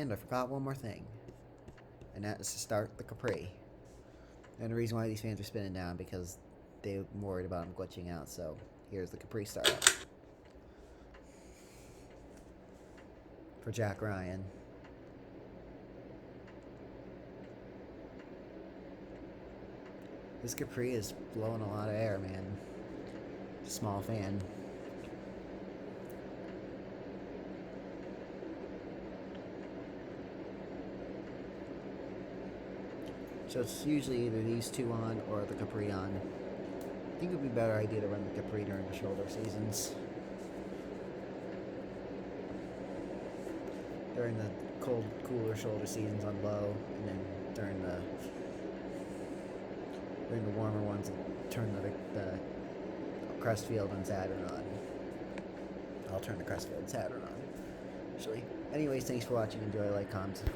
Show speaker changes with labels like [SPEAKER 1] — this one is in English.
[SPEAKER 1] And I forgot one more thing. And that is to start the Capri. And the reason why these fans are spinning down because they're worried about them glitching out. So here's the Capri startup. For Jack Ryan. This Capri is blowing a lot of air, man. Small fan. So it's usually either these two on or the Capri on. I think it would be a better idea to run the Capri during the shoulder seasons. During the cold, cooler shoulder seasons on low, and then during the warmer ones, turn the Crestfield and Saturn on. I'll turn the Crestfield and Saturn on. Actually. Anyways, thanks for watching. Enjoy, like, comment, subscribe.